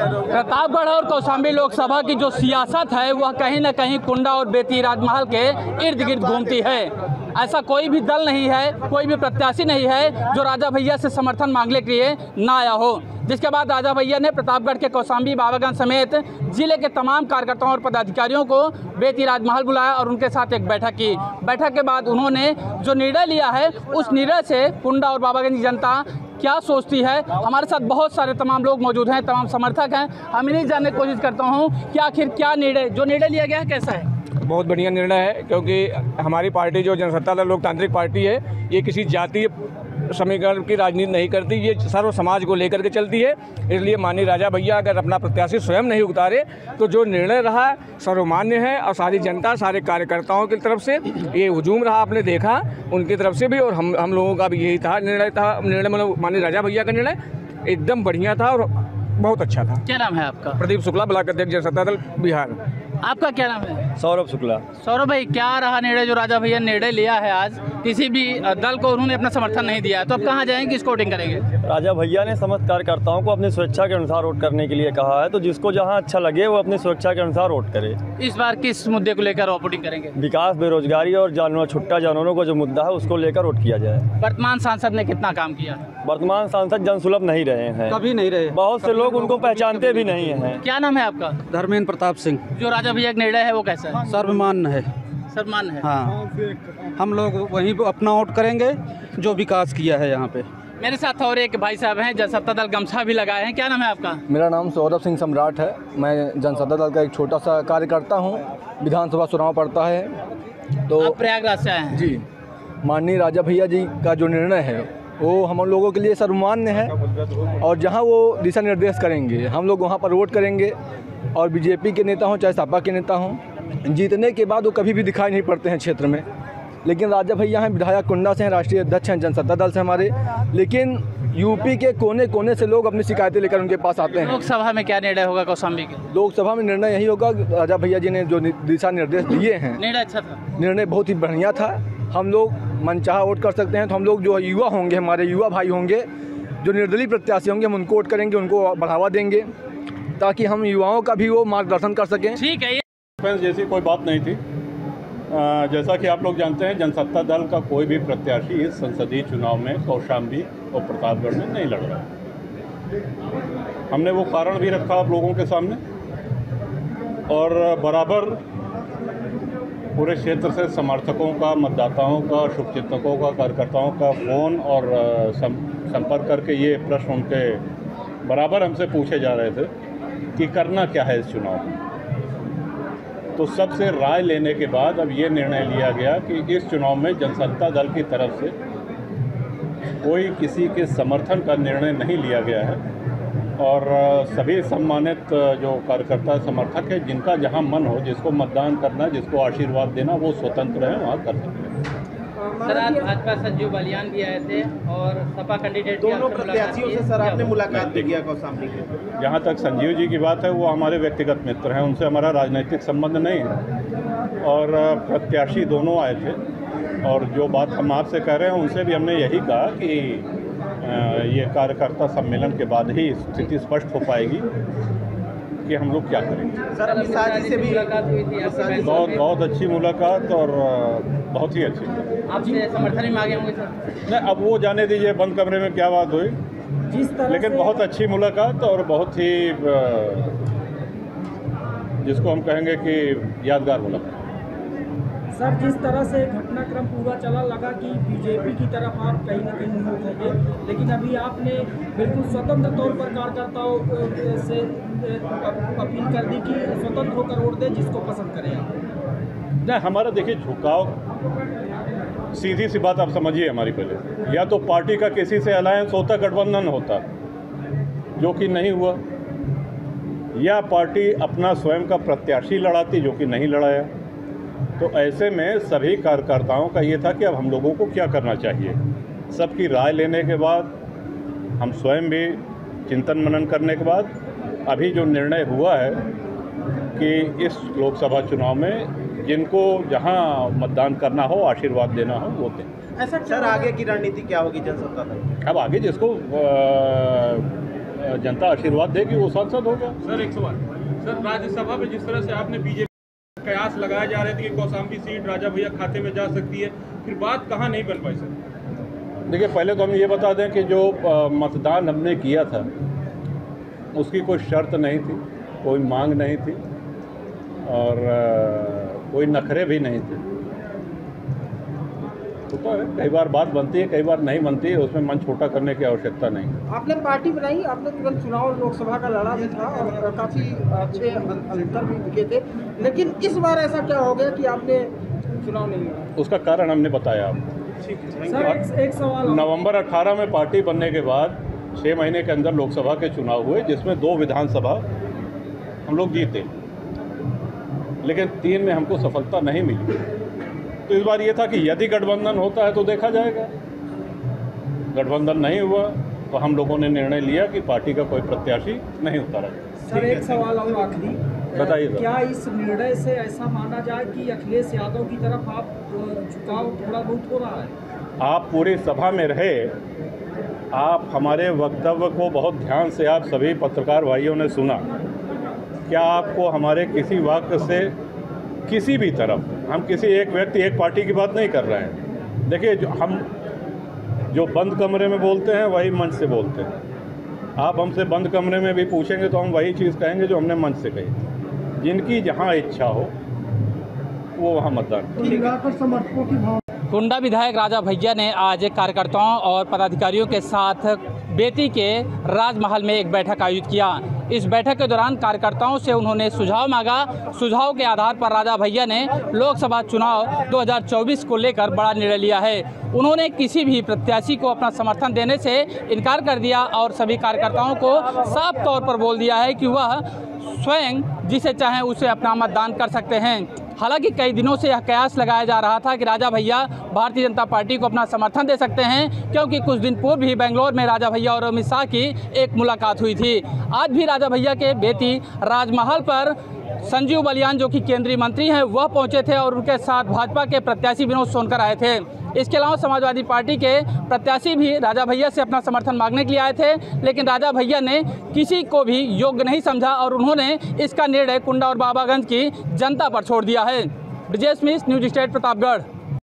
प्रतापगढ़ और कौशाम्बी लोकसभा की जो सियासत है वह कहीं न कहीं कुंडा और बेती राजमहल के इर्द गिर्द घूमती है। ऐसा कोई भी दल नहीं है, कोई भी प्रत्याशी नहीं है जो राजा भैया से समर्थन मांगने के लिए ना आया हो। जिसके बाद राजा भैया ने प्रतापगढ़ के कौशाम्बी बाबागंज समेत जिले के तमाम कार्यकर्ताओं और पदाधिकारियों को बेती राजमहल बुलाया और उनके साथ एक बैठक की। बैठक के बाद उन्होंने जो निर्णय लिया है उस निर्णय से कुंडा और बाबागंज की जनता क्या सोचती है। हमारे साथ बहुत सारे तमाम लोग मौजूद हैं, तमाम समर्थक हैं। हम इन्हीं जानने की कोशिश करता हूँ कि आखिर क्या निर्णय लिया गया है, कैसा है। बहुत बढ़िया निर्णय है, क्योंकि हमारी पार्टी जो जनसत्ता दल लोकतांत्रिक पार्टी है, ये किसी जातीय समीकरण की राजनीति नहीं करती, ये सर्व समाज को लेकर के चलती है। इसलिए माननीय राजा भैया अगर अपना प्रत्याशी स्वयं नहीं उतारे तो जो निर्णय रहा सर्वमान्य है और सारी जनता, सारे कार्यकर्ताओं की तरफ से ये हुजूम रहा, आपने देखा उनकी तरफ से भी, और हम लोगों का भी यही था निर्णय मतलब माननीय राजा भैया का निर्णय एकदम बढ़िया था और बहुत अच्छा था। क्या नाम है आपका? प्रदीप शुक्ला, ब्लॉक अध्यक्ष जनसत्ता दल बिहार। आपका क्या नाम है? सौरभ शुक्ला। सौरभ भाई, क्या रहा निर्णय जो राजा भैया ने निर्णय लिया है? आज किसी भी दल को उन्होंने अपना समर्थन नहीं दिया है, तो अब कहाँ जाएंगे, किसको वोटिंग करेंगे? राजा भैया ने समस्त कार्यकर्ताओं को अपनी स्वेच्छा के अनुसार वोट करने के लिए कहा है, तो जिसको जहां अच्छा लगे वो अपनी स्वेच्छा के अनुसार वोट करे। इस बार किस मुद्दे को लेकर वोटिंग करेंगे? विकास, बेरोजगारी और छुट्टा जानवरों का जो मुद्दा है उसको लेकर वोट किया जाए। वर्तमान सांसद ने कितना काम किया? वर्तमान सांसद जनसुलभ नहीं रहे हैं, कभी नहीं रहे। बहुत से लोग उनको पहचानते भी नहीं है। क्या नाम है आपका? धर्मेंद्र प्रताप सिंह। जो राजा भैया का निर्णय है वो कैसा है? सर्वमान्य है। सर्वमान्य है। हाँ, हम लोग वहीं अपना वोट करेंगे जो विकास किया है यहाँ पे। मेरे साथ और एक भाई साहब हैं, जनसत्ता दल गमछा भी लगाए हैं। क्या नाम है आपका? मेरा नाम सौरभ सिंह सम्राट है। मैं जनसत्ता दल का एक छोटा सा कार्यकर्ता हूँ। विधानसभा चुनाव पड़ता है तो आप प्रयागराज से आए हैं? जी। माननीय राजा भैया जी का जो निर्णय है वो हम लोगों के लिए सर्वमान्य है, और जहाँ वो दिशा निर्देश करेंगे हम लोग वहाँ पर वोट करेंगे। और बीजेपी के नेता हों चाहे सपा के नेता हों, जीतने के बाद वो कभी भी दिखाई नहीं पड़ते हैं क्षेत्र में। लेकिन राजा भैया हैं, विधायक कुंडा से हैं, राष्ट्रीय अध्यक्ष हैं जनसत्ता दल से हमारे। लेकिन यूपी के कोने कोने से लोग अपनी शिकायतें लेकर उनके पास आते हैं। लोकसभा में क्या निर्णय होगा कौशाम्बी के? लोकसभा में निर्णय यही होगा, राजा भैया जी ने जो दिशा निर्देश दिए हैं, निर्णय अच्छा था। निर्णय बहुत ही बढ़िया था। हम लोग मनचाहा वोट कर सकते हैं, तो हम लोग जो युवा होंगे, हमारे युवा भाई होंगे, जो निर्दलीय प्रत्याशी होंगे, हम उनको वोट करेंगे, उनको बढ़ावा देंगे ताकि हम युवाओं का भी वो मार्गदर्शन कर सकें। ठीक है। जैसी कोई बात नहीं थी। जैसा कि आप लोग जानते हैं, जनसत्ता दल का कोई भी प्रत्याशी इस संसदीय चुनाव में कौशाम्बी और प्रतापगढ़ में नहीं लड़ रहा है। हमने वो कारण भी रखा आप लोगों के सामने, और बराबर पूरे क्षेत्र से समर्थकों का, मतदाताओं का, शुभचिंतकों का, कार्यकर्ताओं का फ़ोन और संपर्क करके ये प्रश्न उनके बराबर हमसे पूछे जा रहे थे कि करना क्या है इस चुनाव में। तो सबसे राय लेने के बाद अब ये निर्णय लिया गया कि इस चुनाव में जनसत्ता दल की तरफ से कोई किसी के समर्थन का निर्णय नहीं लिया गया है, और सभी सम्मानित जो कार्यकर्ता समर्थक है, जिनका जहां मन हो, जिसको मतदान करना, जिसको आशीर्वाद देना, वो स्वतंत्र है, वहाँ कर सकते हैं। सर, आज भाजपा संजीव बालियान भी आए थे और सपा कैंडिडेट दोनों प्रत्याशियों से सर आपने मुलाकात भी किया कौशाम्बी के? जहाँ तक संजीव जी की बात है, वो हमारे व्यक्तिगत मित्र हैं, उनसे हमारा राजनीतिक संबंध नहीं है। और प्रत्याशी दोनों आए थे, और जो बात हम आपसे कह रहे हैं उनसे भी हमने यही कहा कि ये कार्यकर्ता सम्मेलन के बाद ही स्थिति स्पष्ट हो पाएगी कि हम लोग क्या करेंगे। सर, अभी साजी से भी मुलाकात हुई थी? बहुत अच्छी मुलाकात, और बहुत ही अच्छी। आपसे समर्थन भी मांगे होंगे सर? नहीं, अब वो जाने दीजिए बंद कमरे में क्या बात हुई, लेकिन बहुत अच्छी मुलाकात और बहुत ही जिसको हम कहेंगे कि यादगार मुलाकात। सर, जिस तरह से घटनाक्रम पूरा चला, लगा कि बीजेपी की तरफ आप कहीं ना कहीं मुँह थे, लेकिन अभी आपने बिल्कुल स्वतंत्र तौर पर कार्यकर्ताओं से अपील कर दी कि स्वतंत्र होकर वोट दें, जिसको पसंद करें आप। नहीं, हमारा देखिए झुकाव, सीधी सी बात आप समझिए हमारी। पहले या तो पार्टी का किसी से अलायंस होता, गठबंधन होता, जो कि नहीं हुआ, या पार्टी अपना स्वयं का प्रत्याशी लड़ाती, जो कि नहीं लड़ाया। तो ऐसे में सभी कार्यकर्ताओं का ये था कि अब हम लोगों को क्या करना चाहिए। सबकी राय लेने के बाद, हम स्वयं भी चिंतन मनन करने के बाद, अभी जो निर्णय हुआ है कि इस लोकसभा चुनाव में जिनको जहां मतदान करना हो, आशीर्वाद देना हो, वो दें। ऐसा सर, आगे की रणनीति क्या होगी जनसत्ता दल? अब आगे जिसको जनता आशीर्वाद देगी वो सांसद होगा। सर एक सवाल, सर राज्यसभा में जिस तरह से आपने बीजेपी कयास लगाए जा रहे थे कि कौशाम्बी सीट राजा भैया खाते में जा सकती है, फिर बात कहाँ नहीं बन पाई सर? देखिए, पहले तो हम ये बता दें कि जो मतदान हमने किया था उसकी कोई शर्त नहीं थी, कोई मांग नहीं थी और कोई नखरे भी नहीं थे। होता है, कई बार बात बनती है, कई बार नहीं बनती है, उसमें मन छोटा करने की आवश्यकता नहीं। आपने पार्टी बनाई, आपने तुरंत चुनाव लोकसभा का लड़ा भी था और काफ़ी अच्छे अंतर भी दिखे थे, लेकिन इस बार ऐसा क्या हो गया कि आपने चुनाव नहीं लड़ा? उसका कारण हमने बताया आपको। सर एक सवाल, नवंबर 18 में पार्टी बनने के बाद 6 महीने के अंदर लोकसभा के चुनाव हुए, जिसमें 2 विधानसभा हम लोग जीते, लेकिन 3 में हमको सफलता नहीं मिली। तो इस बार ये था कि यदि गठबंधन होता है तो देखा जाएगा। गठबंधन नहीं हुआ तो हम लोगों ने निर्णय लिया कि पार्टी का कोई प्रत्याशी नहीं उतारा जाए। सर एक सवाल और आखिरी, बताइए, क्या इस निर्णय से ऐसा माना जाए कि अखिलेश यादव की तरफ आप झुकाव थोड़ा बहुत हो रहा है? आप पूरी सभा में रहे, आप हमारे वक्तव्य को बहुत ध्यान से आप सभी पत्रकार भाइयों ने सुना। क्या आपको हमारे किसी वाक्य से किसी भी तरफ, हम किसी एक व्यक्ति एक पार्टी की बात नहीं कर रहे हैं। देखिए, हम जो बंद कमरे में बोलते हैं वही मंच से बोलते हैं। आप हमसे बंद कमरे में भी पूछेंगे तो हम वही चीज़ कहेंगे जो हमने मंच से कही। जिनकी जहां इच्छा हो वो वहां मतदान। कुंडा विधायक राजा भैया ने आज कार्यकर्ताओं और पदाधिकारियों के साथ बेती के राजमहल में एक बैठक आयोजित किया। इस बैठक के दौरान कार्यकर्ताओं से उन्होंने सुझाव मांगा। सुझाव के आधार पर राजा भैया ने लोकसभा चुनाव 2024 को लेकर बड़ा निर्णय लिया है। उन्होंने किसी भी प्रत्याशी को अपना समर्थन देने से इनकार कर दिया और सभी कार्यकर्ताओं को साफ तौर पर बोल दिया है कि वह स्वयं जिसे चाहें उसे अपना मतदान कर सकते हैं। हालांकि कई दिनों से यह कयास लगाया जा रहा था कि राजा भैया भारतीय जनता पार्टी को अपना समर्थन दे सकते हैं, क्योंकि कुछ दिन पूर्व ही बेंगलोर में राजा भैया और अमित शाह की एक मुलाकात हुई थी। आज भी राजा भैया के बेती राजमहल पर संजीव बलियान जो कि केंद्रीय मंत्री हैं वह पहुंचे थे और उनके साथ भाजपा के प्रत्याशी विनोद सोनकर आए थे। इसके अलावा समाजवादी पार्टी के प्रत्याशी भी राजा भैया से अपना समर्थन मांगने के लिए आए थे, लेकिन राजा भैया ने किसी को भी योग्य नहीं समझा और उन्होंने इसका निर्णय कुंडा और बाबागंज की जनता पर छोड़ दिया है। ब्रिजेश मिश्र, न्यूज स्टेट, प्रतापगढ़।